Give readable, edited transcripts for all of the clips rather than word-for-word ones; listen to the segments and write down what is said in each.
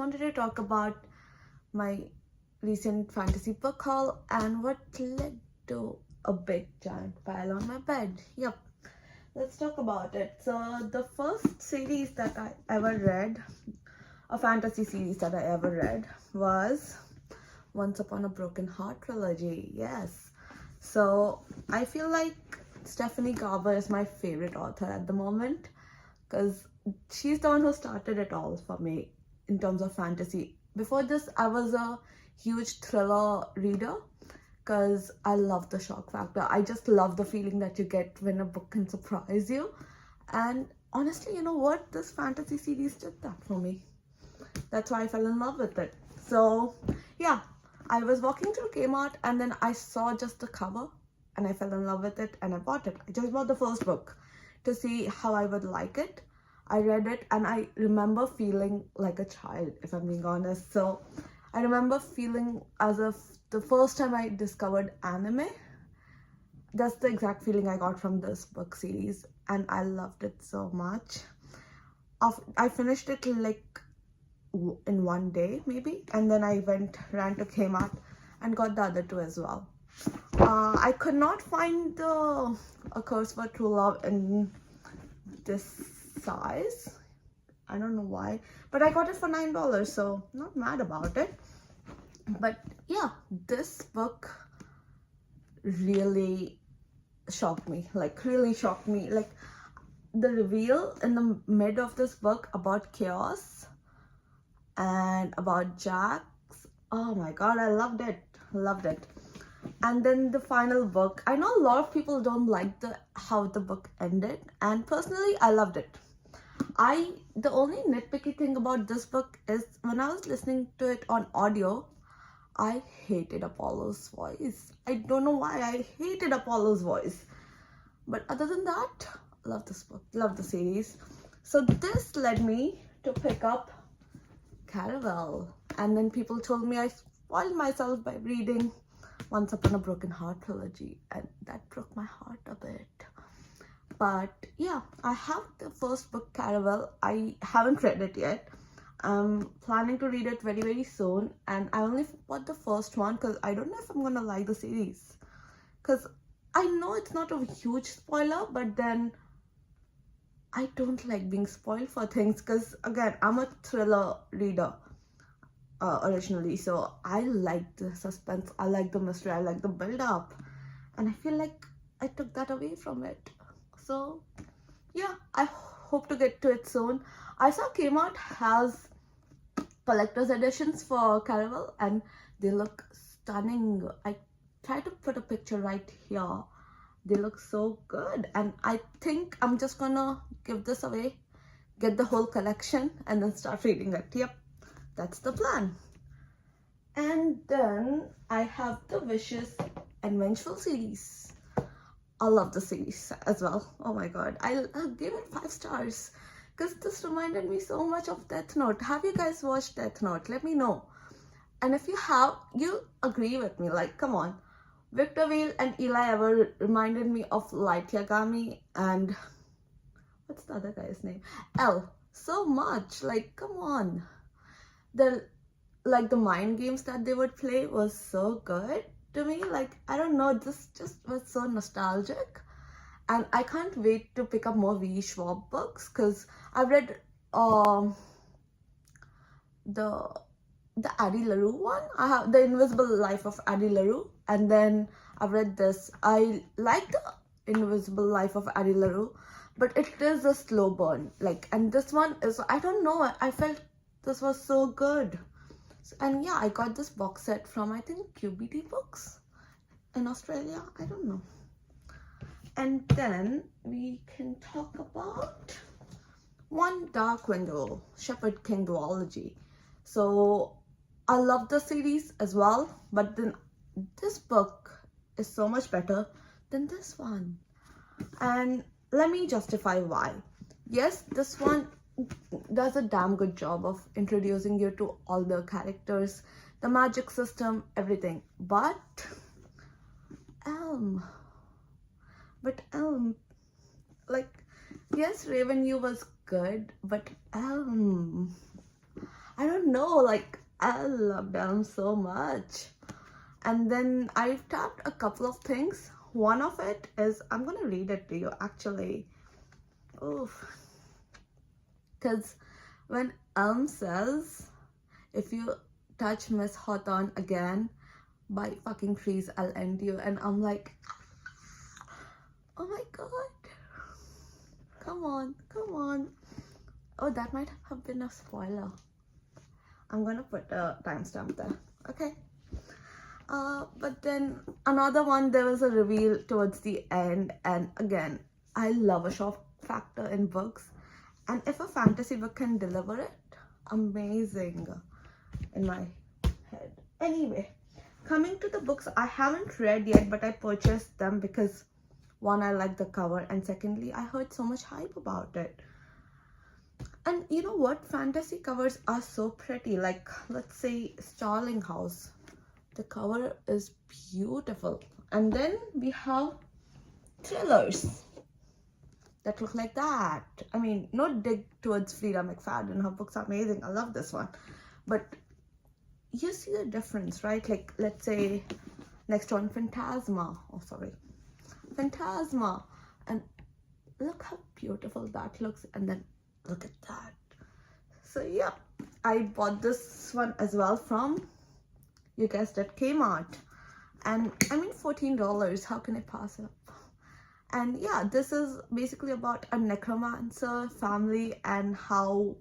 wanted to talk about my recent fantasy book haul and what led to a big giant pile on my bed. Yep, let's talk about it. So, the first series that I ever read, a fantasy series that I ever read, was Once Upon a Broken Heart trilogy. Yes. So, I feel like Stephanie Garber is my favorite author at the moment because she's the one who started it all for me in terms of fantasy. Before this, I was a huge thriller reader because I love the shock factor. I just love the feeling that you get when a book can surprise you. And honestly, you know what? This fantasy series did that for me. That's why I fell in love with it. So, yeah, I was walking through Kmart and then I saw just the cover and I fell in love with it and I bought it. I just bought the first book to see how I would like it. I read it and I remember feeling like a child, if I'm being honest. So I remember feeling as if the first time I discovered anime, that's the exact feeling I got from this book series and I loved it so much. I finished it like in one day maybe, and then I ran to Kmart and got the other two as well. I could not find the A Curse for True Love in this size. I don't know why, but I got it for $9, so not mad about it. But yeah, this book really shocked me, like really shocked me. Like the reveal in the mid of this book about chaos and about Jax. Oh my god, I loved it. And then the final book, I know a lot of people don't like how the book ended, and personally I loved it. The only nitpicky thing about this book is when I was listening to it on audio, I hated Apollo's voice. I don't know why I hated Apollo's voice, but other than that, love this book, love the series. So this led me to pick up Caraval, and then people told me I spoiled myself by reading Once Upon a Broken Heart trilogy, and that broke my heart a bit. But yeah, I have the first book, Caraval. I haven't read it yet. I'm planning to read it very, very soon, and I only bought the first one because I don't know if I'm gonna like the series. Because I know it's not a huge spoiler, but then I don't like being spoiled for things because, again, I'm a thriller reader originally, so I like the suspense, I like the mystery, I like the build up, and I feel like I took that away from it. So yeah, I hope to get to it soon. I saw Kmart has collector's editions for Caraval and they look stunning. I tried to put a picture right here. They look so good, and I think I'm just gonna give this away, get the whole collection, and then start reading it. Yep, that's the plan. And then I have the Vicious and Vengeful series. I love the series as well. Oh my god, I gave it 5 stars because this reminded me so much of Death Note. Have you guys watched Death Note? Let me know. And if you have, you agree with me. Like, come on. Victor Vale and Eli Ever reminded me of Light Yagami and what's the other guy's name? L. So much. Like, come on. The mind games that they would play was so good to me. Like, I don't know, this just was so nostalgic. And I can't wait to pick up more V. Schwab books because I've read the Addie LaRue one. I have The Invisible Life of Addie LaRue, and then I've read this. I like The Invisible Life of Addie LaRue, but it is a slow burn. Like, and this one is, I don't know, I felt this was so good. And yeah, I got this box set from, I think, QBT Books in Australia. I don't know. And then we can talk about One Dark Window, Shepherd King duology. So I love the series as well, but then this book is so much better than this one. And let me justify why. Yes, this one does a damn good job of introducing you to all the characters, the magic system, everything. But Elm, like, yes, Raven U was good, but I don't know, like I love them so much. And then I've tapped a couple of things. One of it is, I'm gonna read it to you actually. Oof. Because when Elm says, if you touch Miss Hawthorne again, by fucking trees, I'll end you. And I'm like, oh my god. Come on, come on. Oh, that might have been a spoiler. I'm gonna put a timestamp there. Okay. But then another one, there was a reveal towards the end, and again, I love a shock factor in books, and if a fantasy book can deliver it, amazing in my head. Anyway, coming to the books I haven't read yet, but I purchased them because one, I like the cover, and secondly, I heard so much hype about it. And you know what, fantasy covers are so pretty. Like, let's say Starling House, the cover is beautiful. And then we have thrillers that look like that. I mean, no dig towards Frida McFadden, her books are amazing, I love this one, but you see the difference, right? Like, let's say next one, Phantasma. Oh, sorry, Phantasma. And look how beautiful that looks, and then look at that. So yeah, I bought this one as well from, you guessed it, Kmart. And I mean, $14, how can I pass it up? And yeah, this is basically about a necromancer family and how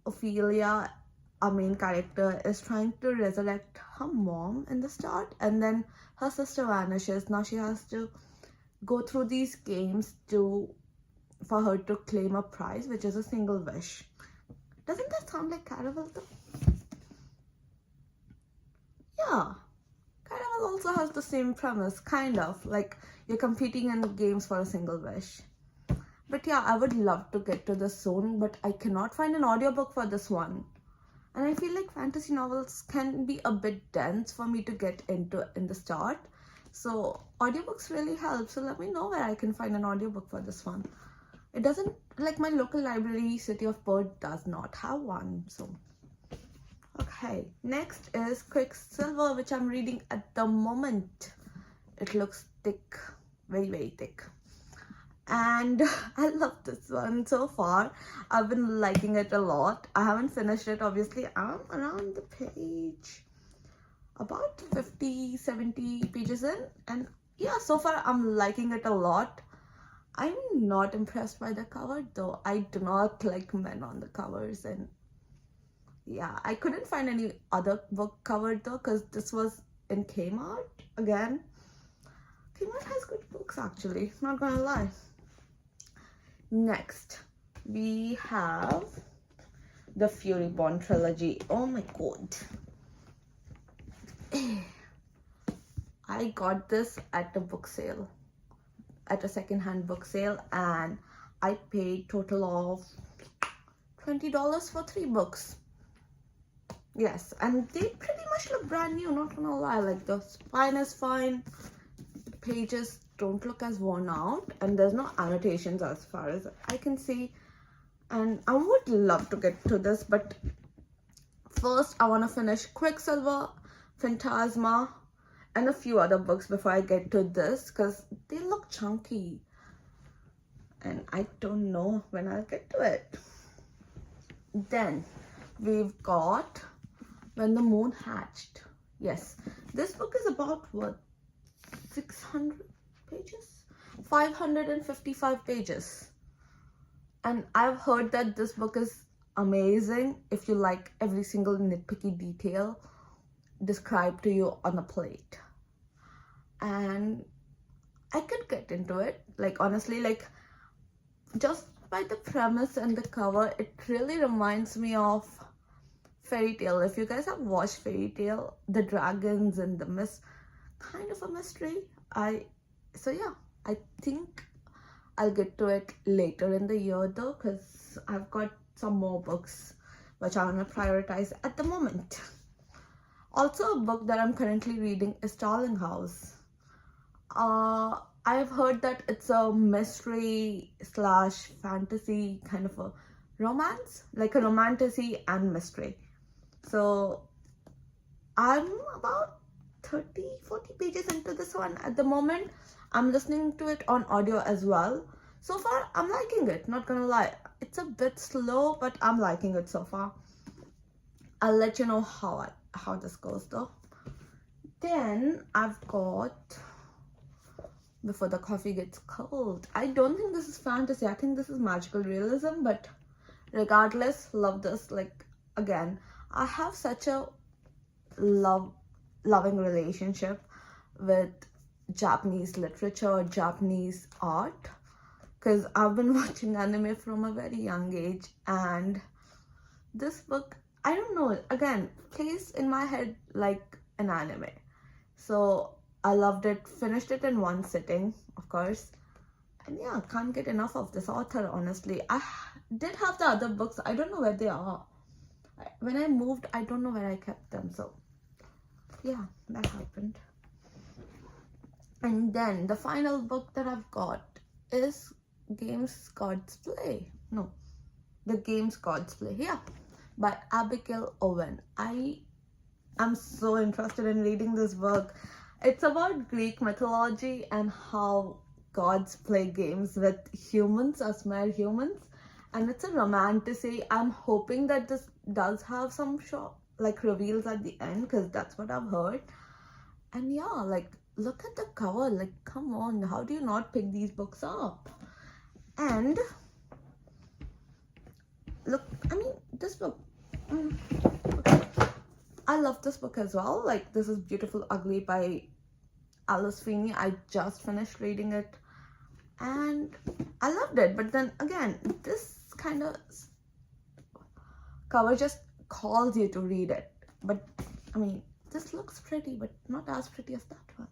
Ophelia, our main character, is trying to resurrect her mom in the start, and then her sister vanishes. Now she has to go through these games for her to claim a prize, which is a single wish. Doesn't that sound like Caraval though? Yeah, Caraval also has the same premise, kind of, like you're competing in games for a single wish. But yeah, I would love to get to this soon, but I cannot find an audiobook for this one. And I feel like fantasy novels can be a bit dense for me to get into in the start. So audiobooks really help. So let me know where I can find an audiobook for this one. It doesn't, like my local library, City of Bird, does not have one. So, okay. Next is Quicksilver, which I'm reading at the moment. It looks thick, very, very thick. And I love this one so far. I've been liking it a lot. I haven't finished it, obviously. I'm around the page, about 50-70 pages in, and yeah, so far I'm liking it a lot. I'm not impressed by the cover though. I do not like men on the covers, and yeah, I couldn't find any other book cover though, because this was in Kmart again. Kmart has good books actually, not gonna lie. Next, we have the Furyborn trilogy. Oh my god. I got this at a book sale, at a second-hand book sale, and I paid total of $20 for 3 books. Yes, and they pretty much look brand new, not gonna lie. Like, the spine is fine, the pages don't look as worn out, and there's no annotations as far as I can see. And I would love to get to this, but first I want to finish Quicksilver, Phantasma, and a few other books before I get to this, because they look chunky and I don't know when I'll get to it. Then we've got When the Moon Hatched. Yes, this book is about what, 600 pages, 555 pages, and I've heard that this book is amazing if you like every single nitpicky detail described to you on a plate. And I could get into it, like, honestly, like, just by the premise and the cover, it really reminds me of Fairy Tail. If you guys have watched Fairy Tail, the dragons and the kind of a mystery. So yeah, I think I'll get to it later in the year though, because I've got some more books which I want to prioritize at the moment. Also, a book that I'm currently reading is Starling House. I've heard that it's a mystery slash fantasy kind of a romance, like a romantasy and mystery. So I'm about 30-40 pages into this one at the moment. I'm listening to it on audio as well. So far I'm liking it, not gonna lie. It's a bit slow, but I'm liking it so far. I'll let you know how this goes though. Then I've got Before the Coffee Gets Cold. I don't think this is fantasy, I think this is magical realism, but regardless, love this. Like, again, I have such a loving relationship with Japanese literature, Japanese art, because I've been watching anime from a very young age, and this book, I don't know, again, plays in my head like an anime. So I loved it, finished it in one sitting, of course. And yeah, can't get enough of this author, honestly. I did have the other books, I don't know where they are. When I moved, I don't know where I kept them, so yeah, that happened. And then the final book that I've got is Games Gods Play. No, The Games Gods Play, yeah, by Abigail Owen. I am so interested in reading this book. It's about Greek mythology and how gods play games with humans, us mere humans. And it's a romantasy. I'm hoping that this does have some reveals at the end, because that's what I've heard. And yeah, like, look at the cover. Like, come on, how do you not pick these books up? And look, I mean, this book, okay. I love this book as well. Like, this is Beautiful Ugly by Alice Feeney. I just finished reading it and I loved it. But then again, this kind of cover just calls you to read it. But I mean, this looks pretty, but not as pretty as that one.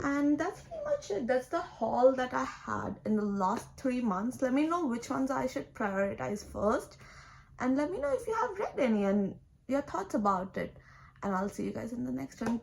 And that's pretty much it. That's the haul that I had in the last 3 months. Let me know which ones I should prioritize first, and let me know if you have read any and your thoughts about it. And I'll see you guys in the next one.